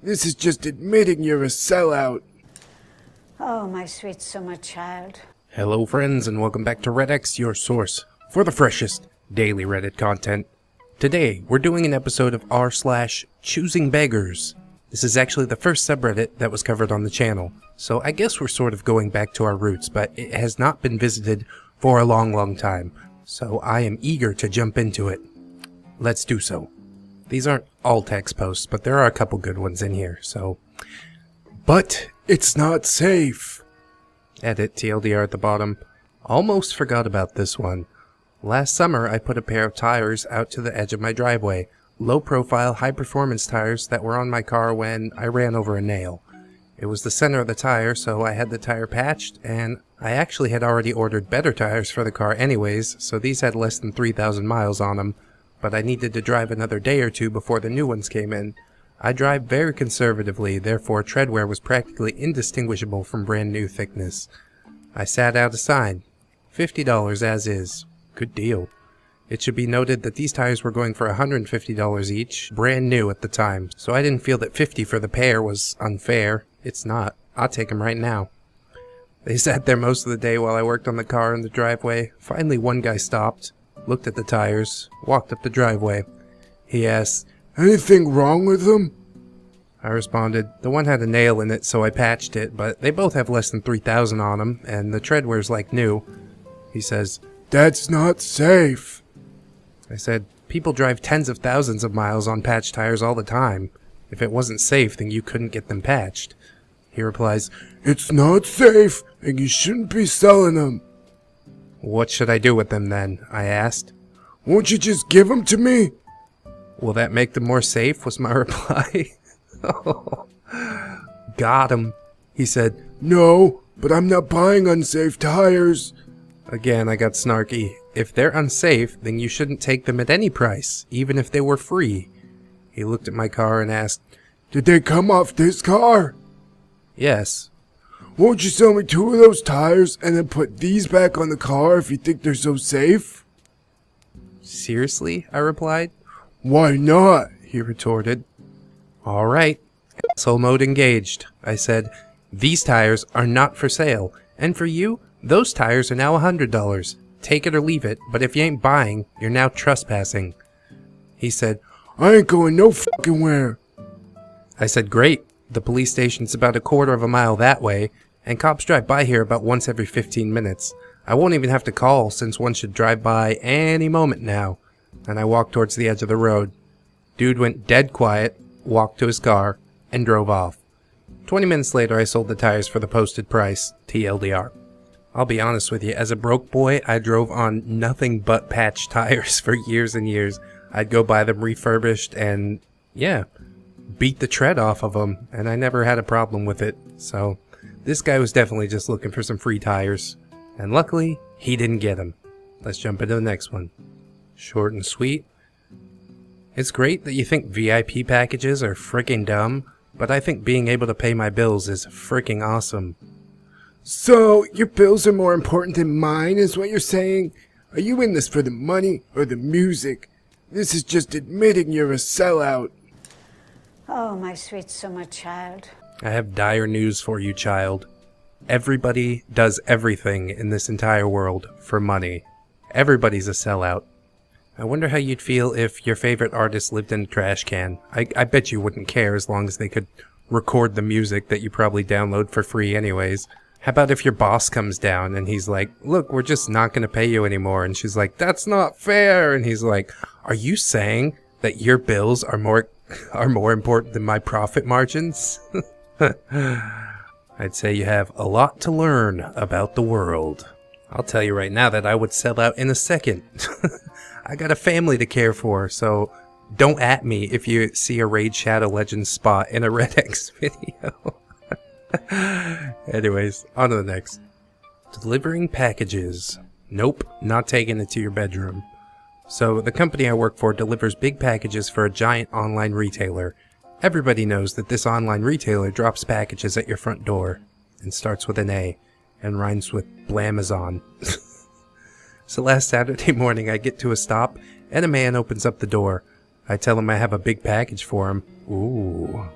This is just admitting you're a sellout. Oh, my sweet summer child. Hello friends and welcome back to ReddX, your source for the freshest daily Reddit content. Today, we're doing an episode of rSlash ChoosingBeggars. This is actually the first subreddit that was covered on the channel, so I guess we're sort of going back to our roots, but it has not been visited for a long time, so I am eager to jump into it. Let's do so. These aren't all text posts, but there are a couple good ones in here, so... But it's not safe. Edit TLDR at the bottom. Almost forgot about this one. Last summer, I put a pair of tires out to the edge of my driveway. Low-profile, high-performance tires that were on my car when I ran over a nail. It was the center of the tire, so I had the tire patched, and I actually had already ordered better tires for the car anyways, so these had less than 3,000 miles on them. But I needed to drive another day or two before the new ones came in. I drive very conservatively, therefore treadwear was practically indistinguishable from brand new thickness. I sat out a sign, $50 as is. Good deal. It should be noted that these tires were going for $150 each, brand new at the time, so I didn't feel that $50 for the pair was unfair. It's not. I'll take them right now. They sat there most of the day while I worked on the car in the driveway. Finally one guy stopped, looked at the tires, walked up the driveway. He asked, "Anything wrong with them?" I responded, "The one had a nail in it, so I patched it, but they both have less than 3,000 on them, and the treadwear's like new." He says, "That's not safe." I said, "People drive tens of thousands of miles on patched tires all the time. If it wasn't safe, then you couldn't get them patched." He replies, "It's not safe, and you shouldn't be selling them." "What should I do with them then?" I asked. "Won't you just give them to me?" "Will that make them more safe?" was my reply. Got him. He said, "No, but I'm not buying unsafe tires." Again, I got snarky. "If they're unsafe, then you shouldn't take them at any price, even if they were free." He looked at my car and asked, "Did they come off this car?" "Yes." "Won't you sell me 2 of those tires and then put these back on the car if you think they're so safe?" "Seriously?" I replied. "Why not?" He retorted. "All right. Asshole mode engaged." I said, "These tires are not for sale, and for you, those tires are now $100. Take it or leave it, but if you ain't buying, you're now trespassing." He said, "I ain't going no fucking where." I said, "Great. The police station's about a quarter of a mile that way, and cops drive by here about once every 15 minutes. I won't even have to call, since one should drive by any moment now." And I walked towards the edge of the road. Dude went dead quiet, walked to his car, and drove off. 20 minutes later, I sold the tires for the posted price, TLDR. I'll be honest with you, as a broke boy, I drove on nothing but patched tires for years and years. I'd go buy them refurbished and, yeah, beat the tread off of them, and I never had a problem with it. So, this guy was definitely just looking for some free tires. And luckily, he didn't get them. Let's jump into the next one. Short and sweet. It's great that you think VIP packages are freaking dumb, but I think being able to pay my bills is freaking awesome. "So, your bills are more important than mine, is what you're saying? Are you in this for the money or the music? This is just admitting you're a sellout." Oh, my sweet summer child. I have dire news for you, child. Everybody does everything in this entire world for money. Everybody's a sellout. I wonder how you'd feel if your favorite artist lived in a trash can. I bet you wouldn't care as long as they could record the music that you probably download for free anyways. How about if your boss comes down and he's like, "Look, we're just not going to pay you anymore." And she's like, "That's not fair." And he's like, "Are you saying that your bills are more important than my profit margins?" I'd say you have a lot to learn about the world. I'll tell you right now that I would sell out in a second. I got a family to care for, so don't at me if you see a Raid Shadow Legends spot in a ReddX video. Anyways, on to the next. Delivering packages. Nope, not taking it to your bedroom. So, the company I work for delivers big packages for a giant online retailer. Everybody knows that this online retailer drops packages at your front door, and starts with an A, and rhymes with Blamazon. So last Saturday morning I get to a stop, and a man opens up the door. I tell him I have a big package for him. Ooh.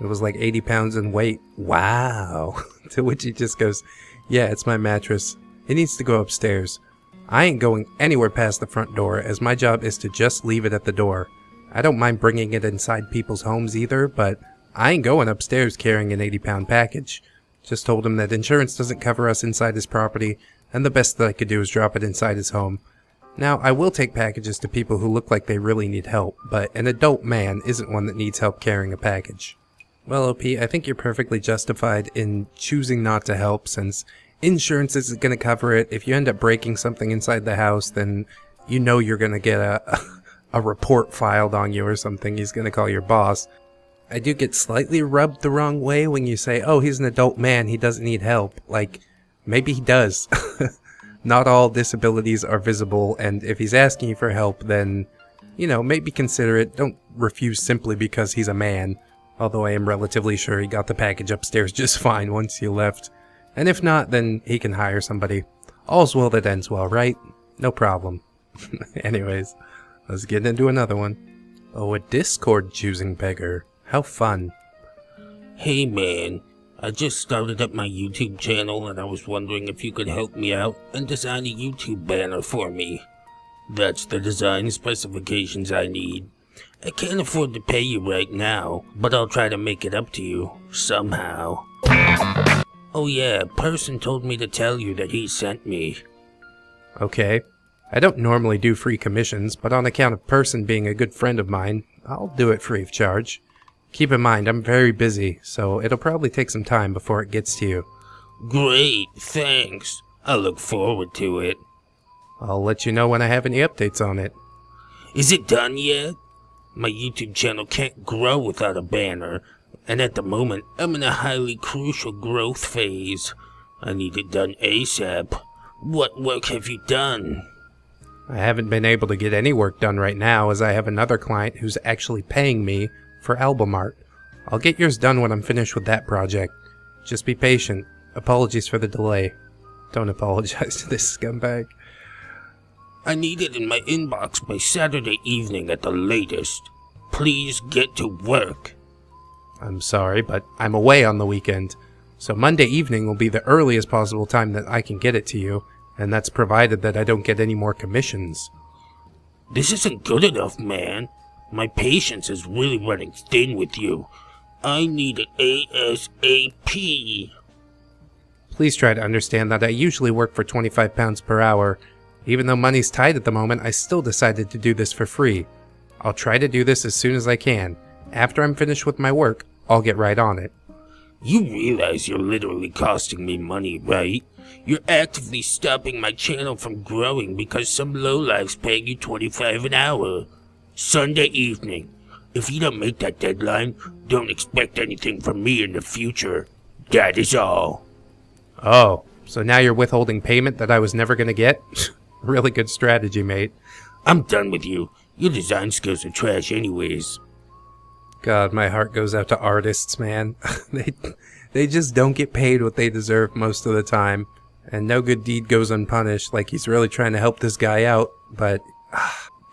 It was like 80 pounds in weight. Wow. To which he just goes, yeah, it's my mattress. It needs to go upstairs. I ain't going anywhere past the front door, as my job is to just leave it at the door. I don't mind bringing it inside people's homes either, but I ain't going upstairs carrying an 80-pound package. Just told him that insurance doesn't cover us inside his property, and the best that I could do is drop it inside his home. Now, I will take packages to people who look like they really need help, but an adult man isn't one that needs help carrying a package. Well, OP, I think you're perfectly justified in choosing not to help, since insurance isn't going to cover it. If you end up breaking something inside the house, then you know you're going to get a report filed on you or something. He's going to call your boss. I do get slightly rubbed the wrong way when you say, oh, he's an adult man, he doesn't need help. Like, maybe he does. Not all disabilities are visible, and if he's asking you for help, then, you know, maybe consider it. Don't refuse simply because he's a man. Although I am relatively sure he got the package upstairs just fine once you left. And if not, then he can hire somebody. All's well that ends well, right? No problem. Anyways, let's get into another one. Oh, a Discord choosing beggar. How fun. Hey man, I just started up my YouTube channel and I was wondering if you could help me out and design a YouTube banner for me. That's the design specifications I need. I can't afford to pay you right now, but I'll try to make it up to you, somehow. Oh yeah, a person told me to tell you that he sent me. Okay. I don't normally do free commissions, but on account of Person being a good friend of mine, I'll do it free of charge. Keep in mind, I'm very busy, so it'll probably take some time before it gets to you. Great, thanks. I look forward to it. I'll let you know when I have any updates on it. Is it done yet? My YouTube channel can't grow without a banner, and at the moment, I'm in a highly crucial growth phase. I need it done ASAP. What work have you done? I haven't been able to get any work done right now, as I have another client who's actually paying me for album art. I'll get yours done when I'm finished with that project. Just be patient. Apologies for the delay. Don't apologize to this scumbag. I need it in my inbox by Saturday evening at the latest. Please get to work. I'm sorry, but I'm away on the weekend, so Monday evening will be the earliest possible time that I can get it to you, and that's provided that I don't get any more commissions. This isn't good enough, man. My patience is really running thin with you. I need it ASAP. Please try to understand that I usually work for 25 pounds per hour. Even though money's tight at the moment, I still decided to do this for free. I'll try to do this as soon as I can. After I'm finished with my work, I'll get right on it. You realize you're literally costing me money, right? You're actively stopping my channel from growing because some lowlife's paying you $25 an hour. Sunday evening. If you don't make that deadline, don't expect anything from me in the future. That is all. Oh, so now you're withholding payment that I was never gonna get? Really good strategy, mate. I'm done with you. Your design skills are trash anyways. God, my heart goes out to artists, man. They just don't get paid what they deserve most of the time. And no good deed goes unpunished. Like, he's really trying to help this guy out, but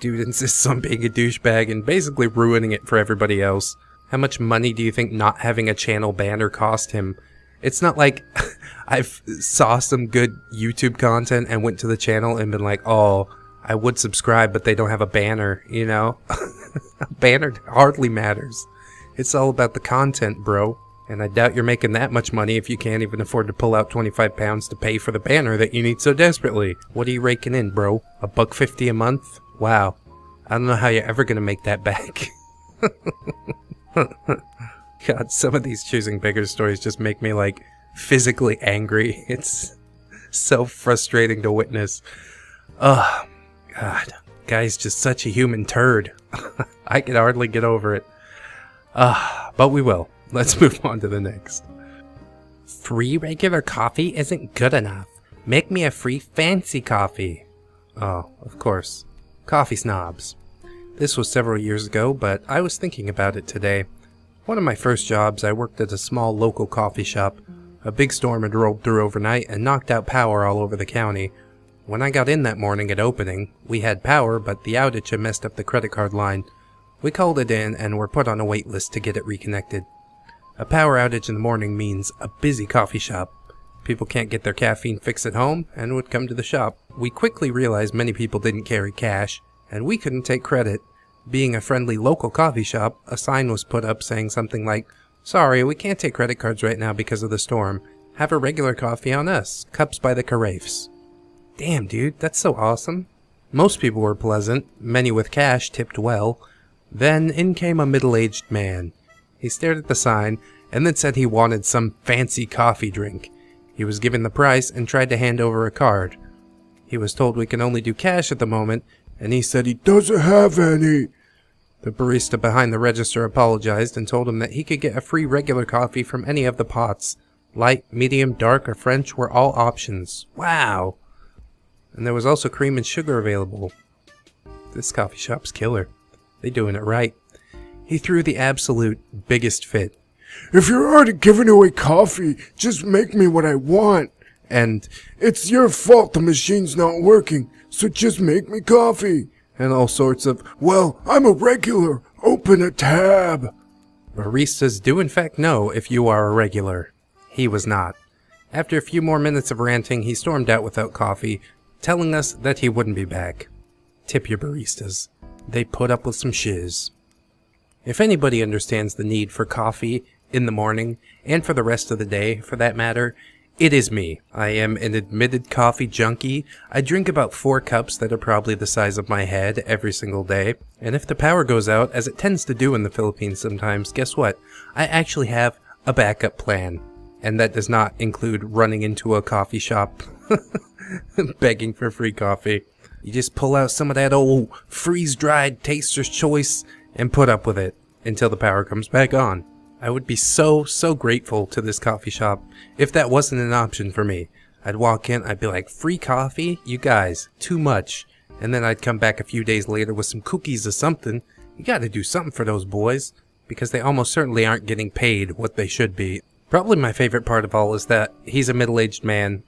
dude insists on being a douchebag and basically ruining it for everybody else. How much money do you think not having a channel banner cost him? It's not like I saw some good YouTube content and went to the channel and been like, oh, I would subscribe, but they don't have a banner, you know? A banner hardly matters. It's all about the content, bro. And I doubt you're making that much money if you can't even afford to pull out 25 pounds to pay for the banner that you need so desperately. What are you raking in, bro? $1.50 a month? Wow. I don't know how you're ever gonna make that back. God, some of these Choosing Beggars stories just make me, like, physically angry. It's so frustrating to witness. Ugh. God. Guy's just such a human turd. I can hardly get over it. But we will. Let's move on to the next. Free regular coffee isn't good enough. Make me a free fancy coffee. Oh, of course. Coffee snobs. This was several years ago, but I was thinking about it today. One of my first jobs, I worked at a small local coffee shop. A big storm had rolled through overnight and knocked out power all over the county. When I got in that morning at opening, we had power, but the outage had messed up the credit card line. We called it in and were put on a wait list to get it reconnected. A power outage in the morning means a busy coffee shop. People can't get their caffeine fix at home and would come to the shop. We quickly realized many people didn't carry cash, and we couldn't take credit. Being a friendly local coffee shop, a sign was put up saying something like, "Sorry, we can't take credit cards right now because of the storm. Have a regular coffee on us. Cups by the carafes." Damn, dude, that's so awesome. Most people were pleasant. Many with cash tipped well. Then in came a middle-aged man. He stared at the sign and then said he wanted some fancy coffee drink. He was given the price and tried to hand over a card. He was told we can only do cash at the moment, and he said he doesn't have any. The barista behind the register apologized and told him that he could get a free regular coffee from any of the pots. Light, medium, dark, or French were all options. Wow! And there was also cream and sugar available. This coffee shop's killer. They doing it right. He threw the absolute biggest fit. "If you're already giving away coffee, just make me what I want. And It's your fault the machine's not working, so just make me coffee." and all sorts of "Well, I'm a regular. Open a tab." baristas do in fact know if you are a regular. He was not. After a few more minutes of ranting, he stormed out without coffee, telling us that he wouldn't be back. Tip your baristas. They put up with some shiz. If anybody understands the need for coffee in the morning, and for the rest of the day, for that matter, it is me. I am an admitted coffee junkie. I drink about 4 cups that are probably the size of my head every single day. And if the power goes out, as it tends to do in the Philippines sometimes, guess what? I actually have a backup plan. And that does not include running into a coffee shop begging for free coffee. You just pull out some of that old freeze-dried Taster's Choice and put up with it until the power comes back on. I would be so grateful to this coffee shop if that wasn't an option for me. I'd walk in, I'd be like, "Free coffee? You guys, too much." And then I'd come back a few days later with some cookies or something. You gotta do something for those boys, because they almost certainly aren't getting paid what they should be. Probably my favorite part of all is that he's a middle-aged man.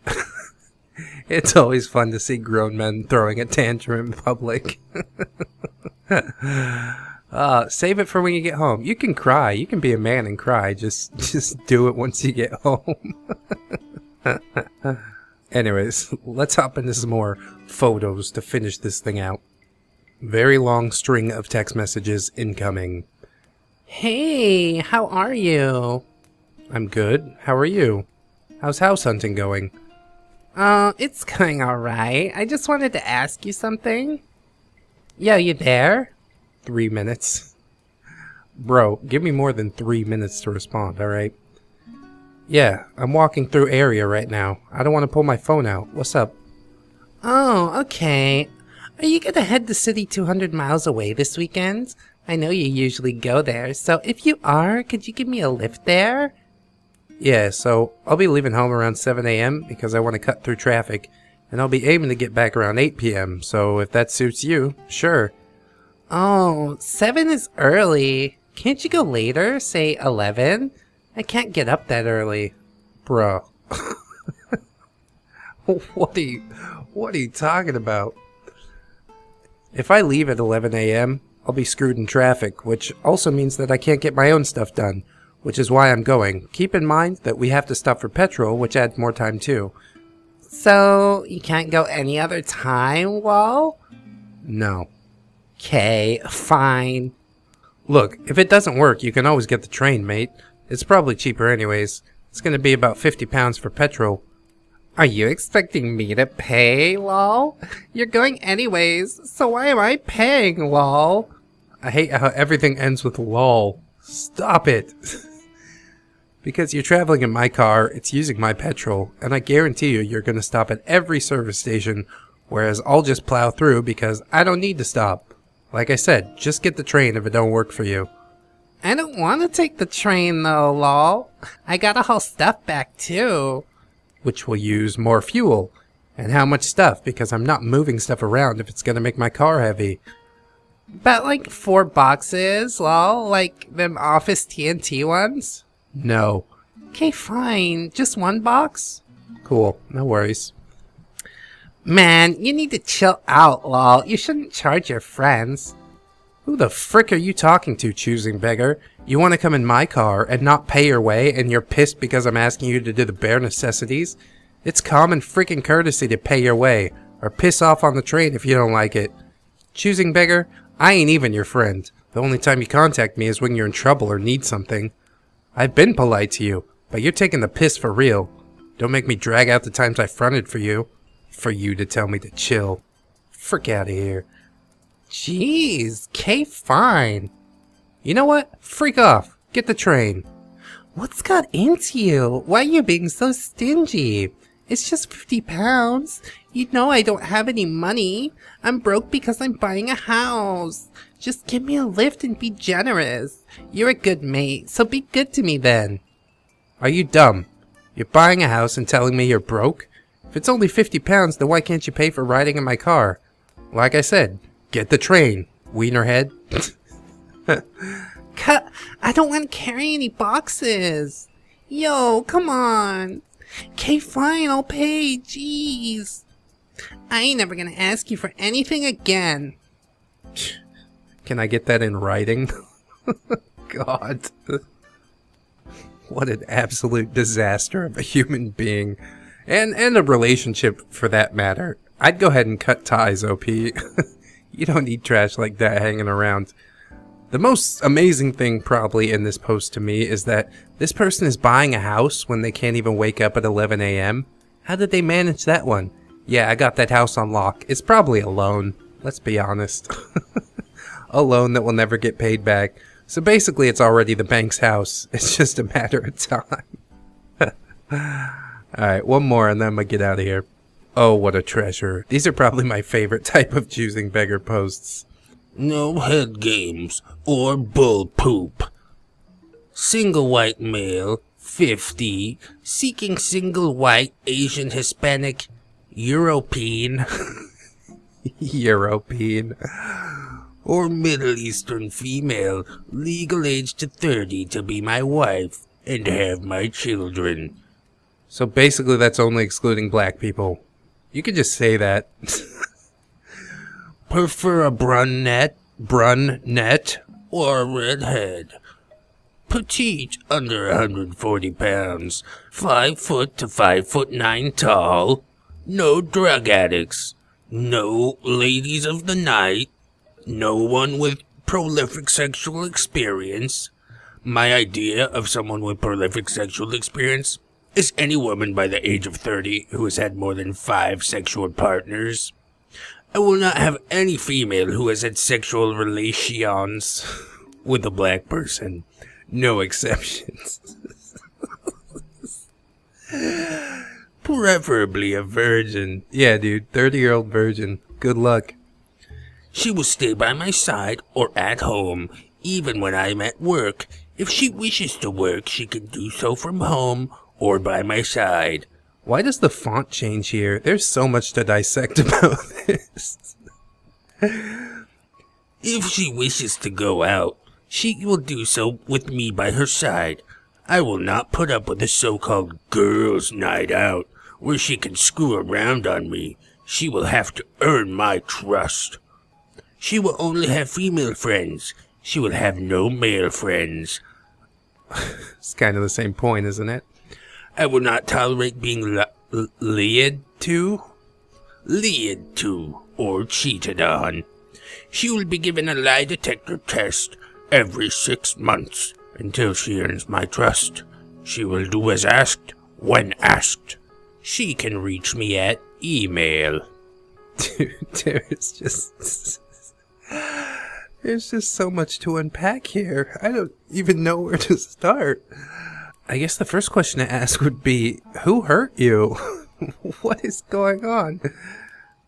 It's always fun to see grown men throwing a tantrum in public. Save it for when you get home. You can cry. You can be a man and cry. Just do it once you get home. Anyways, let's hop into some more photos to finish this thing out. Very long string of text messages incoming. "Hey, how are you?" "I'm good. How are you? How's house hunting going?" It's going alright. I just wanted to ask you something." "Yo, you there?" 3 minutes. Bro, give me more than 3 minutes to respond, alright? "Yeah, I'm walking through area right now. I don't want to pull my phone out. What's up?" "Oh, okay. Are you gonna head to city 200 miles away this weekend? I know you usually go there, so if you are, could you give me a lift there?" "Yeah, so I'll be leaving home around 7 a.m. because I want to cut through traffic, and I'll be aiming to get back around 8 p.m., so if that suits you, sure." "Oh, 7 is early. Can't you go later, say 11? I can't get up that early." Bruh. What are you talking about? If I leave at 11 a.m., I'll be screwed in traffic, which also means that I can't get my own stuff done, which is why I'm going. Keep in mind that we have to stop for petrol, which adds more time too. "So, you can't go any other time, Wall?" "No." "'Kay, fine." "Look, if it doesn't work, you can always get the train, mate. It's probably cheaper anyways. It's gonna be about 50 pounds for petrol." "Are you expecting me to pay, lol? You're going anyways, so why am I paying, lol?" I hate how everything ends with lol. Stop it. Because you're traveling in my car, it's using my petrol, and I guarantee you're gonna stop at every service station, whereas I'll just plow through because I don't need to stop. Like I said, just get the train if it don't work for you. "I don't want to take the train though, lol. I gotta haul stuff back too." "Which will use more fuel. And how much stuff, because I'm not moving stuff around if it's gonna make my car heavy." "About like 4 boxes, lol, like them Office TNT ones?" "No." "Okay, fine. Just 1 box?" "Cool, no worries." "Man, you need to chill out, lol. You shouldn't charge your friends." Who the frick are you talking to, choosing beggar? You want to come in my car and not pay your way, and you're pissed because I'm asking you to do the bare necessities? It's common freaking courtesy to pay your way, or piss off on the train if you don't like it. Choosing beggar, I ain't even your friend. The only time you contact me is when you're in trouble or need something. I've been polite to you, but you're taking the piss for real. Don't make me drag out the times I fronted for you to tell me to chill. Frick out of here. Jeez, K fine. You know what? Freak off. Get the train. What's got into you? Why are you being so stingy? It's just 50 pounds. You know I don't have any money. I'm broke because I'm buying a house. Just give me a lift and be generous. You're a good mate, so be good to me then. Are you dumb? You're buying a house and telling me you're broke? If it's only 50 pounds, then why can't you pay for riding in my car? Like I said, get the train, wienerhead. Cut! I don't want to carry any boxes. Yo, come on. Okay, fine, I'll pay. Jeez. I ain't never gonna ask you for anything again. Can I get that in writing? God. What an absolute disaster of a human being. And a relationship, for that matter. I'd go ahead and cut ties, OP. You don't need trash like that hanging around. The most amazing thing probably in this post to me is that this person is buying a house when they can't even wake up at 11 a.m. How did they manage that one? Yeah, I got that house on lock. It's probably a loan. Let's be honest. A loan that will never get paid back. So basically it's already the bank's house. It's just a matter of time. Alright, one more and then I'm gonna get out of here. Oh, what a treasure. These are probably my favorite type of choosing beggar posts. No head games or bull poop. Single white male, 50, seeking single white Asian Hispanic European European. or Middle Eastern female, legal age to 30 to be my wife and have my children. So basically that's only excluding black people. You could just say that. Prefer a brunette, or a redhead. Petite, under 140 pounds, 5 foot to 5'9" tall. No drug addicts. No ladies of the night. No one with prolific sexual experience. My idea of someone with prolific sexual experience is any woman by the age of 30 who has had more than 5 sexual partners. I will not have any female who has had sexual relations with a black person. No exceptions. Preferably a virgin. Yeah, dude, 30-year-old virgin. Good luck. She will stay by my side or at home, even when I'm at work. If she wishes to work, she can do so from home or by my side. Why does the font change here? There's so much to dissect about this. If she wishes to go out, she will do so with me by her side. I will not put up with a so-called girls' night out, where she can screw around on me. She will have to earn my trust. She will only have female friends. She will have no male friends. It's kind of the same point, isn't it? I will not tolerate being lied to, or cheated on. She will be given a lie detector test every 6 months until she earns my trust. She will do as asked when asked. She can reach me at email. Dude, there's just so much to unpack here. I don't even know where to start. I guess the first question to ask would be, who hurt you? What is going on?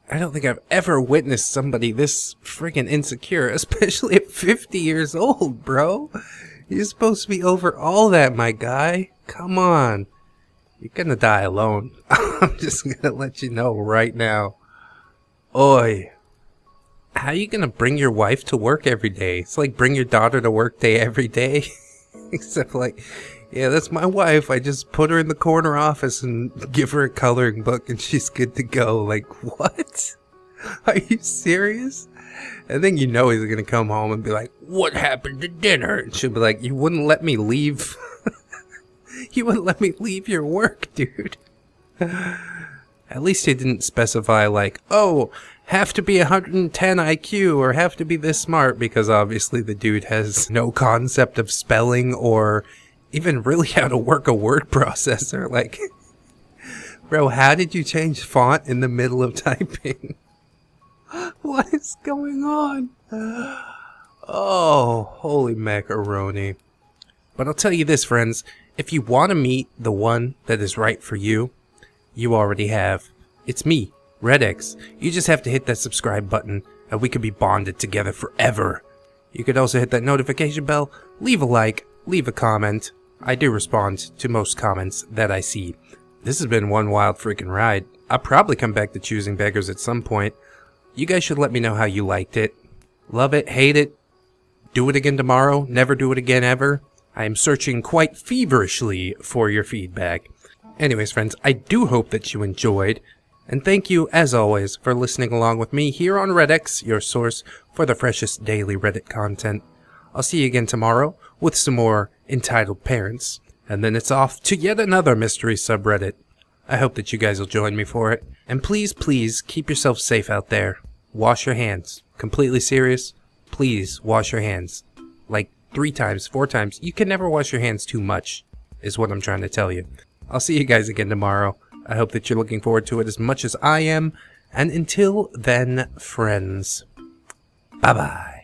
I don't think I've ever witnessed somebody this friggin' insecure, especially at 50 years old, bro. You're supposed to be over all that, my guy. Come on. You're gonna die alone. I'm just gonna let you know right now. Oi. How are you gonna bring your wife to work every day? It's like bring your daughter to work day every day. Except like, yeah, that's my wife. I just put her in the corner office and give her a coloring book and she's good to go. Like, what? Are you serious? And then you know he's gonna come home and be like, "What happened to dinner?" And she'll be like, "You wouldn't let me leave. You wouldn't let me leave your work, dude." At least he didn't specify like, "Oh, have to be 110 IQ or have to be this smart," because obviously the dude has no concept of spelling or even really how to work a word processor. Like, bro, how did you change font in the middle of typing? What is going on? Oh, holy macaroni. But I'll tell you this, friends. If you want to meet the one that is right for you, you already have. It's me, ReddX. You just have to hit that subscribe button, and we could be bonded together forever. You could also hit that notification bell, leave a like, leave a comment. I do respond to most comments that I see. This has been one wild freaking ride. I'll probably come back to Choosing Beggars at some point. You guys should let me know how you liked it. Love it, hate it, do it again tomorrow, never do it again ever. I am searching quite feverishly for your feedback. Anyways, friends, I do hope that you enjoyed. And thank you, as always, for listening along with me here on ReddX, your source for the freshest daily Reddit content. I'll see you again tomorrow with some more entitled parents. And then it's off to yet another mystery subreddit. I hope that you guys will join me for it. And please, please, keep yourself safe out there. Wash your hands. Completely serious. Please, wash your hands. Like 3 times, 4 times. You can never wash your hands too much, is what I'm trying to tell you. I'll see you guys again tomorrow. I hope that you're looking forward to it as much as I am. And until then, friends, bye-bye.